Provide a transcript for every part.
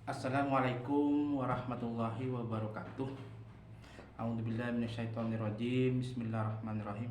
Assalamualaikum warahmatullahi wabarakatuh. A'udzubillahi minasyaitonirrajim. Bismillahirrahmanirrahim.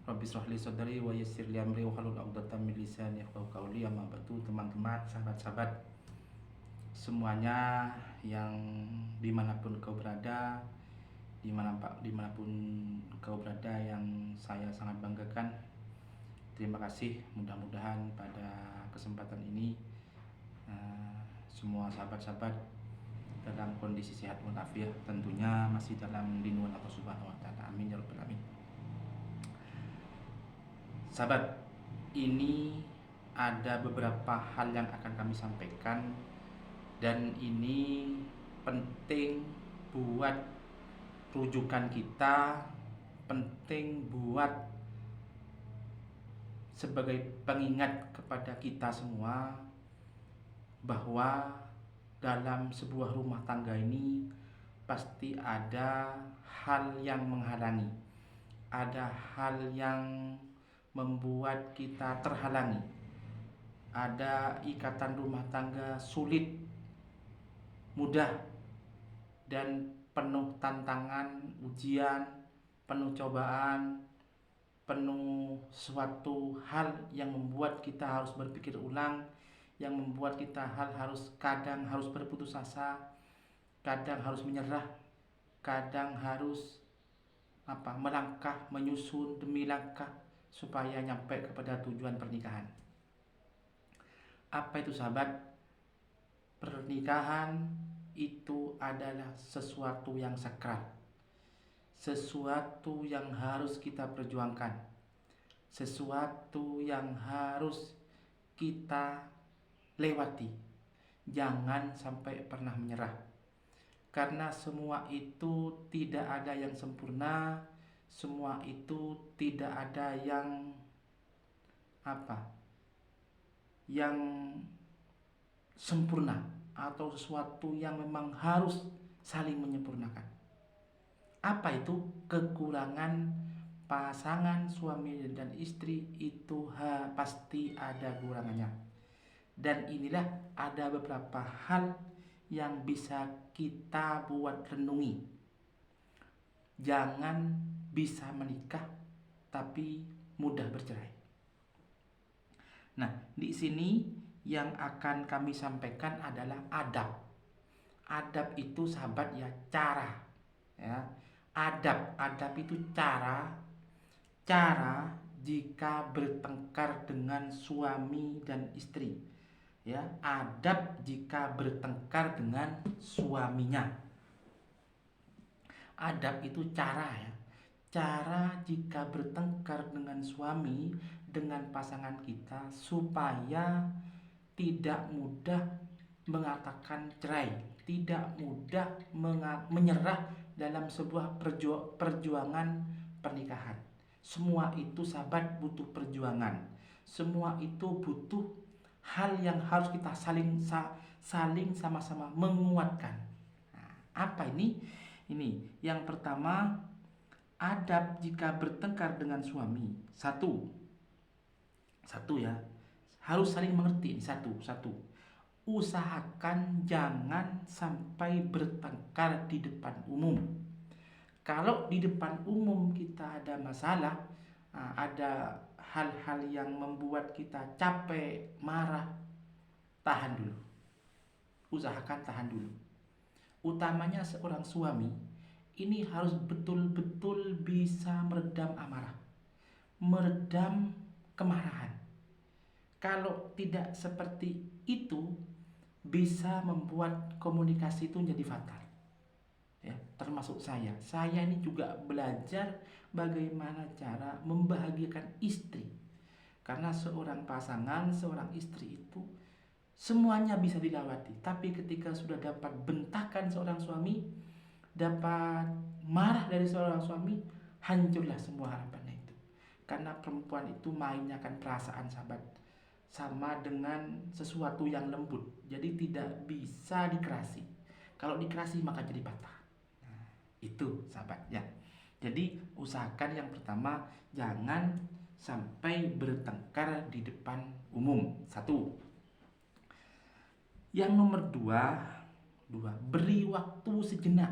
Rabbi shrah li sadri wa yassir li amri wa hlul 'uqdatam min lisani yafqahu qawli. Amma ba'du, teman-teman, sahabat-sahabat semuanya yang dimanapun kau berada, dimanapun kau berada, yang saya sangat banggakan. Terima kasih. Mudah-mudahan pada kesempatan ini semua sahabat-sahabat dalam kondisi sehat walafiat, tentunya masih dalam lindungan Allah Subhanahu wa taala. Amin ya rabbal alamin. Sahabat, ini ada beberapa hal yang akan kami sampaikan, dan ini penting buat rujukan kita, penting buat sebagai pengingat kepada kita semua bahwa dalam sebuah rumah tangga ini pasti ada hal yang menghalangi, ada hal yang membuat kita terhalangi, ada ikatan rumah tangga sulit, mudah, dan penuh tantangan, ujian, penuh cobaan, penuh suatu hal yang membuat kita harus berpikir ulang, yang membuat kita kadang harus berputus asa, kadang harus menyerah, kadang harus melangkah, menyusun demi langkah supaya nyampe kepada tujuan pernikahan. Apa itu, sahabat? Pernikahan itu adalah sesuatu yang sakral, sesuatu yang harus kita perjuangkan, sesuatu yang harus kita lewati. Jangan sampai pernah menyerah, karena semua itu tidak ada yang sempurna, semua itu tidak ada yang sempurna atau sesuatu yang memang harus saling menyempurnakan. Apa itu? Kekurangan pasangan suami dan istri itu pasti ada kekurangannya. Dan inilah ada beberapa hal yang bisa kita buat renungi. Jangan bisa menikah tapi mudah bercerai. Nah, di sini yang akan kami sampaikan adalah adab. Adab itu, sahabat, ya, cara. Ya. Adab itu cara jika bertengkar dengan suami dan istri. Ya, adab jika bertengkar dengan suaminya. Adab itu cara, ya. Cara jika bertengkar dengan suami, dengan pasangan kita, supaya tidak mudah mengatakan cerai, tidak mudah menyerah dalam sebuah perjuangan pernikahan. Semua itu, sahabat, butuh perjuangan. Semua itu butuh hal yang harus kita saling sama-sama menguatkan. Nah, apa ini? Ini yang pertama, adab jika bertengkar dengan suami. Satu ya, harus saling mengerti. Satu, usahakan jangan sampai bertengkar di depan umum. Kalau di depan umum kita ada masalah, ada hal-hal yang membuat kita capek, marah, tahan dulu. Usahakan tahan dulu. Utamanya seorang suami ini harus betul-betul bisa meredam amarah, meredam kemarahan. Kalau tidak seperti itu, bisa membuat komunikasi itu menjadi fatal. Ya, termasuk saya ini juga belajar bagaimana cara membahagiakan istri, karena seorang pasangan, seorang istri itu semuanya bisa dilewati, tapi ketika sudah dapat bentakan seorang suami, dapat marah dari seorang suami, hancurlah semua harapannya itu. Karena perempuan itu mainnya kan perasaan, sahabat, sama dengan sesuatu yang lembut, jadi tidak bisa dikerasi. Kalau dikerasi maka jadi patah. Itu, sahabat, ya. Jadi usahakan yang pertama, jangan sampai bertengkar di depan umum. Satu. Yang nomor dua, beri waktu sejenak,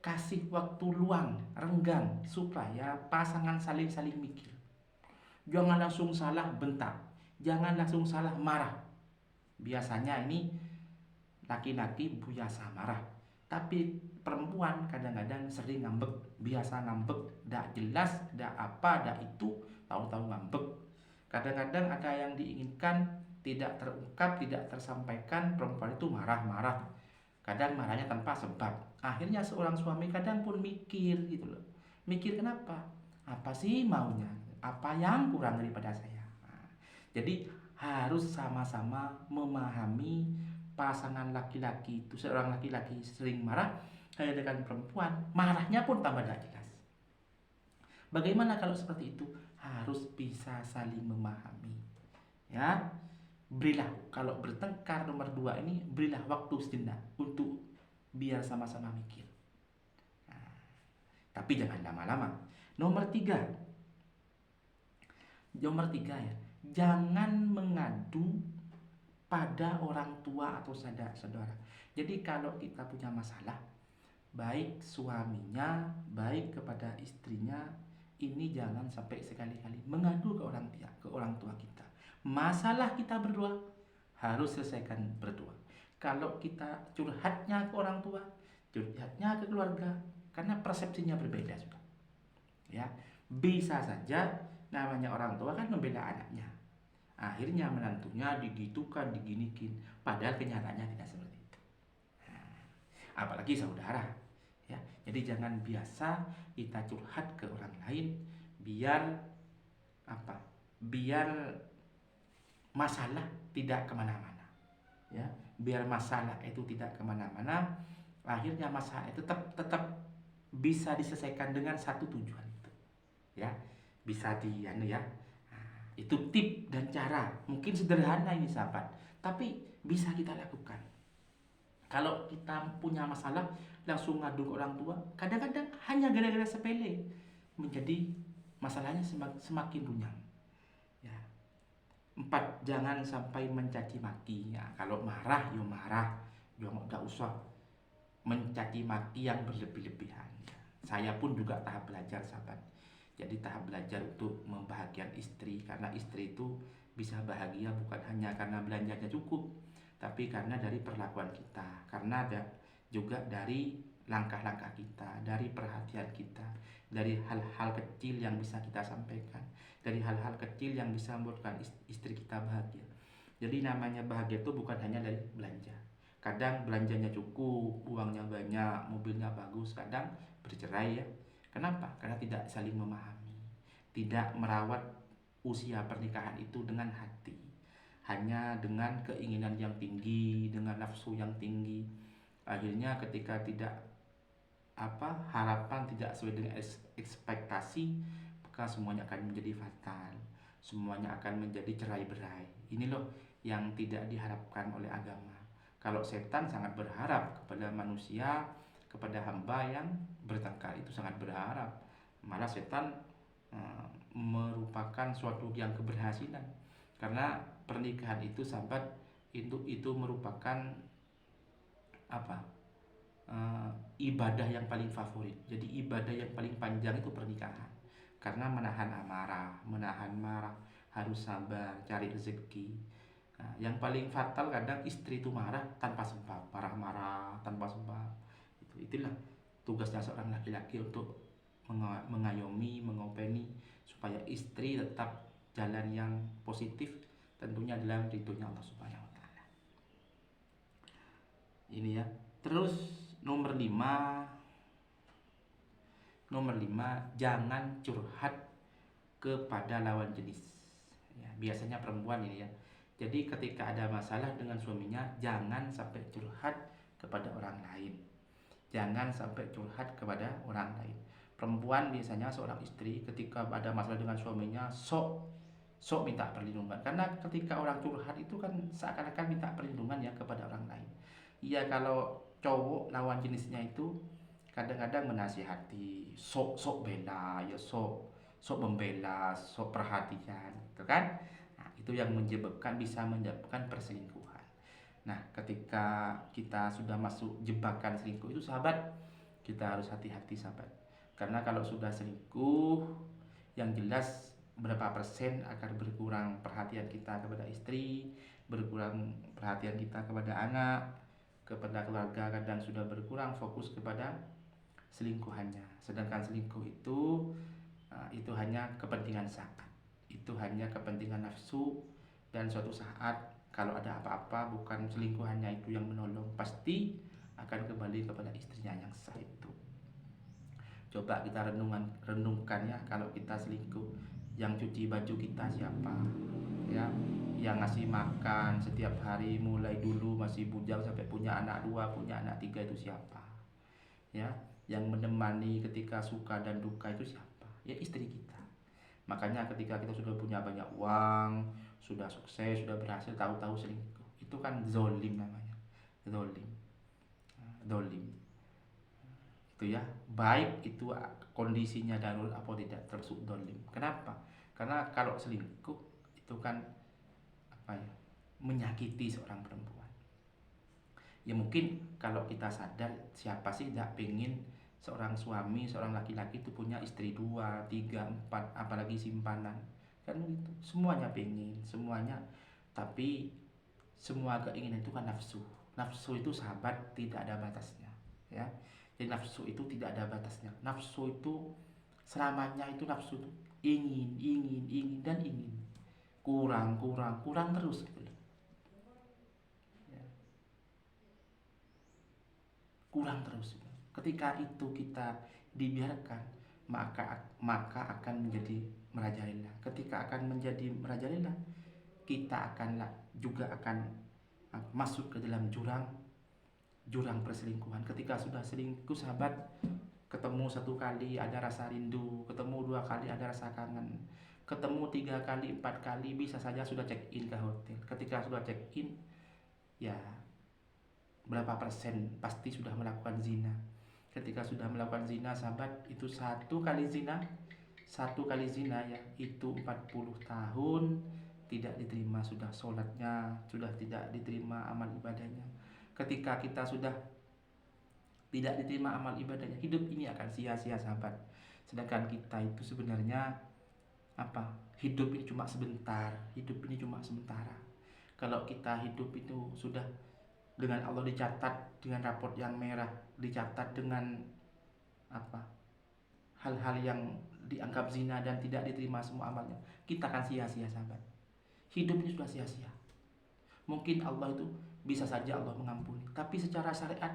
kasih waktu luang, renggang, supaya pasangan saling mikir. Jangan langsung salah bentak, jangan langsung salah marah. Biasanya ini laki-laki biasa marah, tapi perempuan kadang-kadang sering ngambek, biasa ngambek, dak jelas, dak apa, dak itu, tahu-tahu ngambek. Kadang-kadang ada yang diinginkan tidak terungkap, tidak tersampaikan, perempuan itu marah-marah. Kadang marahnya tanpa sebab. Akhirnya seorang suami kadang pun mikir gitu loh. Mikir kenapa? Apa sih maunya? Apa yang kurang daripada saya? Nah, jadi harus sama-sama memahami pasangan laki-laki itu. Seorang laki-laki sering marah, kayak dengan perempuan, marahnya pun tambah tidak jelas. Bagaimana kalau seperti itu? Harus bisa saling memahami. Ya, berilah kalau bertengkar nomor dua ini, berilah waktu sejenak untuk biar sama-sama mikir. Nah, tapi jangan lama-lama. Nomor tiga ya, jangan mengadu pada orang tua atau saudara. Jadi kalau kita punya masalah, baik suaminya, baik kepada istrinya, ini jangan sampai sekali-kali mengadu ke orang tua kita. Masalah kita berdua harus selesaikan berdua. Kalau kita curhatnya ke orang tua, curhatnya ke keluarga, karena persepsinya berbeda sudah. Ya, bisa saja namanya orang tua kan membela anaknya. Akhirnya menantunya digitukan, diginikin, padahal kenyataannya tidak seperti itu. Nah, apalagi saudara. Ya, jadi jangan biasa kita curhat ke orang lain biar apa? Biar masalah tidak kemana-mana. Ya, biar masalah itu tidak kemana-mana. Akhirnya masalah itu tetap bisa diselesaikan dengan satu tujuan itu. Ya, bisa ya. Itu tip dan cara. Mungkin sederhana ini sahabat, tapi bisa kita lakukan. Kalau kita punya masalah langsung ngadu ke orang tua, kadang-kadang hanya gara-gara sepele menjadi masalahnya semakin runyam. Ya. 4, jangan sampai mencaci maki. Ya, kalau marah, ya marah, jangan enggak usah mencaci maki yang berlebih-lebihan. Ya. Saya pun juga tahap belajar sahabat. Jadi tahap belajar untuk membahagiakan istri, karena istri itu bisa bahagia bukan hanya karena belanjanya cukup, tapi karena dari perlakuan kita, karena ada juga dari langkah-langkah kita, dari perhatian kita, dari hal-hal kecil yang bisa kita sampaikan, dari hal-hal kecil yang bisa membuatkan istri kita bahagia. Jadi namanya bahagia itu bukan hanya dari belanja. Kadang belanjanya cukup, uangnya banyak, mobilnya bagus, kadang bercerai ya. Kenapa? Karena tidak saling memahami, tidak merawat usia pernikahan itu dengan hati, hanya dengan keinginan yang tinggi, dengan nafsu yang tinggi. Akhirnya ketika tidak harapan tidak sesuai dengan ekspektasi, maka semuanya akan menjadi fatal, semuanya akan menjadi cerai-berai. Ini loh yang tidak diharapkan oleh agama. Kalau setan sangat berharap kepada manusia, kepada hamba yang bertengkar, itu sangat berharap. Malah setan merupakan suatu yang keberhasilan, karena pernikahan itu sahabat itu merupakan ibadah yang paling favorit. Jadi ibadah yang paling panjang itu pernikahan, karena menahan amarah, menahan marah, harus sabar, cari rezeki. Nah, yang paling fatal kadang istri itu marah tanpa sebab, marah-marah tanpa sebab. Itulah tugasnya seorang laki-laki untuk mengayomi, mengopeni supaya istri tetap jalan yang positif, tentunya dalam ridhonya Allah Subhanahu wa taala. Ini ya. Terus nomor 5, jangan curhat kepada lawan jenis. Ya, biasanya perempuan ini ya. Jadi ketika ada masalah dengan suaminya, jangan sampai curhat kepada orang lain. Jangan sampai curhat kepada orang lain. Perempuan biasanya seorang istri ketika ada masalah dengan suaminya sok minta perlindungan. Karena ketika orang curhat itu kan seakan-akan minta perlindungan ya kepada orang lain. Iya, kalau cowok lawan jenisnya itu kadang-kadang menasihati, sok bela, ya sok membela, sok perhatian, gitu kan? Nah, itu yang bisa menyebabkan perselingkuhan. Nah, ketika kita sudah masuk jebakan selingkuh itu sahabat, kita harus hati-hati sahabat. Karena kalau sudah selingkuh, yang jelas berapa persen akan berkurang perhatian kita kepada istri, berkurang perhatian kita kepada anak, kepada keluarga, kadang sudah berkurang fokus kepada selingkuhannya. Sedangkan selingkuh itu hanya kepentingan saat, itu hanya kepentingan nafsu, dan suatu saat kalau ada apa-apa bukan selingkuhannya itu yang menolong, pasti akan kembali kepada istrinya yang sah itu. Coba kita renungkan ya, kalau kita selingkuh, yang cuci baju kita siapa? Ya, yang ngasih makan setiap hari mulai dulu masih bujang sampai punya anak 2, punya anak 3 itu siapa? Ya, yang menemani ketika suka dan duka itu siapa? Ya istri kita. Makanya ketika kita sudah punya banyak uang, sudah sukses, sudah berhasil, tahu-tahu selingkuh, itu kan zolim namanya. Zolim. Zolim. Itu ya, baik itu kondisinya darurat apa tidak, termasuk zolim. Kenapa? Karena kalau selingkuh itu kan apa ya? Menyakiti seorang perempuan. Ya mungkin kalau kita sadar, siapa sih tidak pengen seorang suami, seorang laki-laki itu punya istri 2, 3, 4, apalagi simpanan. Kan gitu. Semuanya pengen, semuanya. Tapi semua keinginan itu kan nafsu. Nafsu itu sahabat tidak ada batasnya, ya. Jadi nafsu itu tidak ada batasnya. Nafsu itu selamanya itu nafsu itu ingin, ingin, ingin dan ingin. Kurang, kurang, kurang terus gitu loh. Ya, kurang terus. Ketika itu kita dibiarkan, maka akan menjadi merajalela. Ketika akan menjadi merajalela, kita juga akan masuk ke dalam jurang perselingkuhan. Ketika sudah selingkuh sahabat, ketemu 1 kali ada rasa rindu, ketemu 2 kali ada rasa kangen, ketemu 3 kali, 4 kali bisa saja sudah check in ke hotel. Ketika sudah check in, ya berapa persen pasti sudah melakukan zina. Ketika sudah melakukan zina sahabat, itu 1 kali zina, 1 kali zina ya, itu 40 tahun tidak diterima sudah sholatnya, sudah tidak diterima amal ibadahnya. Ketika kita sudah tidak diterima amal ibadahnya, hidup ini akan sia-sia sahabat. Sedangkan kita itu sebenarnya apa? Hidup ini cuma sebentar, hidup ini cuma sementara. Kalau kita hidup itu sudah dengan Allah dicatat dengan raport yang merah, dicatat dengan apa? Hal-hal yang dianggap zina dan tidak diterima semua amalnya, kita akan sia-sia sahabat. Hidup ini sudah sia-sia. Mungkin Allah itu bisa saja Allah mengampuni, tapi secara syariat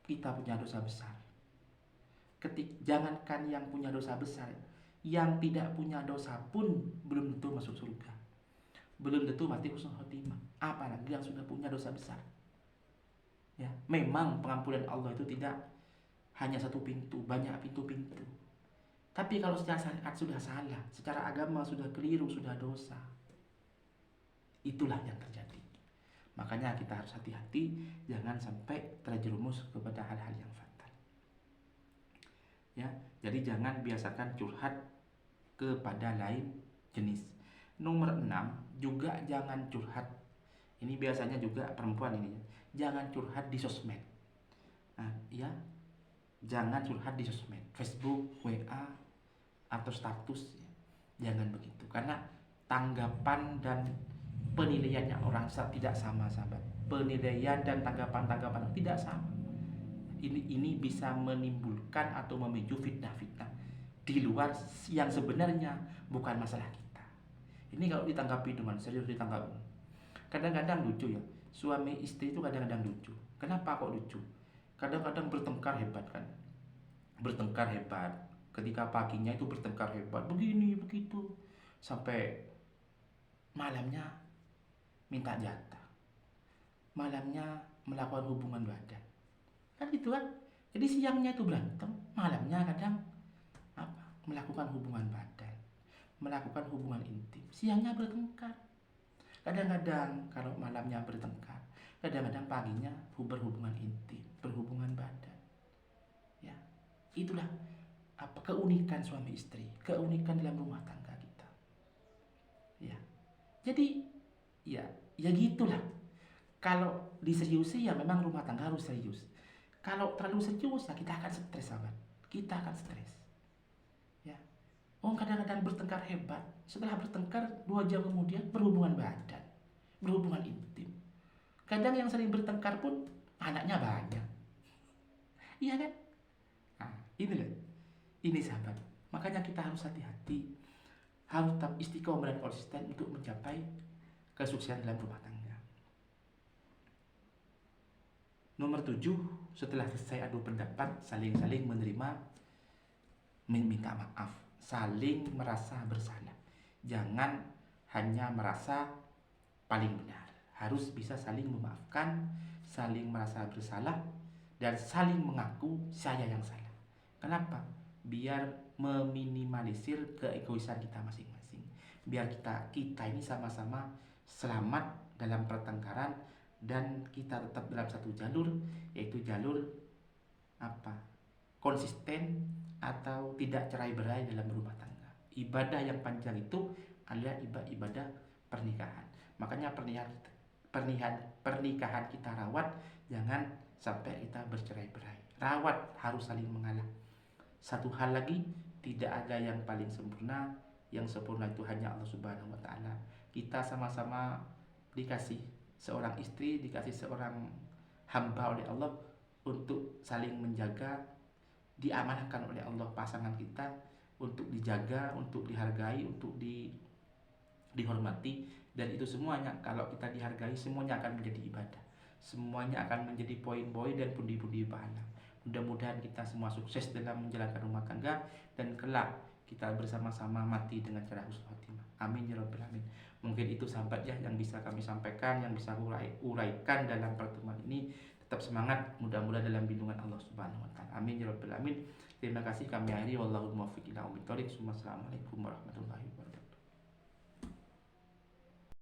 kita punya dosa besar. Jangankan yang punya dosa besar, yang tidak punya dosa pun belum tentu masuk surga, belum tentu mati husnul khotimah, apalagi yang sudah punya dosa besar. Ya, memang pengampunan Allah itu tidak hanya 1 pintu, banyak pintu-pintu. Tapi kalau secara syariat sudah salah, secara agama sudah keliru, sudah dosa, itulah yang terjadi. Makanya kita harus hati-hati, jangan sampai terjerumus kepada hal-hal yang fatal. Ya, jadi jangan biasakan curhat kepada lain jenis. Nomor 6, juga jangan curhat. Ini biasanya juga perempuan ini ya. Jangan curhat di sosmed. Nah, ya, jangan curhat di sosmed, Facebook, WA, atau status. Ya. Jangan begitu, karena tanggapan dan penilaiannya orang tidak sama sahabat. Penilaian dan tanggapan tidak sama. Ini bisa menimbulkan atau memicu fitnah-fitnah di luar yang sebenarnya bukan masalah kita. Ini kalau ditanggapi dengan serius, ditanggapi. Kadang-kadang lucu ya, suami istri itu kadang-kadang lucu. Kenapa kok lucu? Kadang-kadang bertengkar hebat kan. Bertengkar hebat. Ketika paginya itu bertengkar hebat, begini begitu, sampai malamnya minta jatah, malamnya melakukan hubungan badan, kan gitu kan. Jadi siangnya itu berantem, malamnya kadang melakukan hubungan badan, melakukan hubungan intim, siangnya bertengkar. Kadang-kadang kalau malamnya bertengkar, kadang-kadang paginya berhubungan intim, berhubungan badan. Ya, itulah keunikan suami istri, keunikan dalam rumah tangga kita. Ya, jadi ya gitulah. Kalau diseriusi ya memang rumah tangga harus serius. Kalau terlalu serius ya kita akan stres, sahabat. Kita akan stres. Ya. Oh, kadang-kadang bertengkar hebat. Setelah bertengkar 2 jam kemudian berhubungan badan, berhubungan intim. Kadang yang sering bertengkar pun anaknya banyak. Iya kan? Nah, ini loh. Ini sahabat. Makanya kita harus hati-hati, harus tetap istiqomah dan konsisten untuk mencapai kesuksesan dalam rumah tangga. Nomor 7, setelah selesai adu pendapat, saling-saling menerima, meminta maaf, saling merasa bersalah. Jangan hanya merasa paling benar, harus bisa saling memaafkan, saling merasa bersalah, dan saling mengaku saya yang salah. Kenapa? Biar meminimalisir keegoisan kita masing-masing. Biar kita ini sama-sama selamat dalam pertengkaran dan kita tetap dalam satu jalur, yaitu jalur apa? Konsisten atau tidak cerai-berai dalam rumah tangga. Ibadah yang panjang itu adalah ibadah pernikahan. Makanya pernikahan kita rawat, jangan sampai kita bercerai-berai. Rawat, harus saling mengalah. Satu hal lagi, tidak ada yang paling sempurna. Yang sempurna itu hanya Allah Subhanahu wa taala. Kita sama-sama dikasih seorang istri, dikasih seorang hamba oleh Allah untuk saling menjaga, diamanahkan oleh Allah pasangan kita untuk dijaga, untuk dihargai, untuk dihormati. Dan itu semuanya, kalau kita dihargai, semuanya akan menjadi ibadah, semuanya akan menjadi poin-poin dan pundi-pundi pahala. Mudah-mudahan kita semua sukses dalam menjalankan rumah tangga dan kelak kita bersama-sama mati dengan cara husnul khotimah. Amin ya rabbal alamin. Mungkin itu sahabat ya yang bisa kami sampaikan, yang bisa uraikan dalam pertemuan ini. Tetap semangat, mudah-mudahan dalam lindungan Allah Subhanahu wa taala. Amin ya rabbal alamin. Terima kasih, kami akhiri, wallahu muwaffiq ila aqwamit thoriq. Assalamualaikum warahmatullahi wabarakatuh.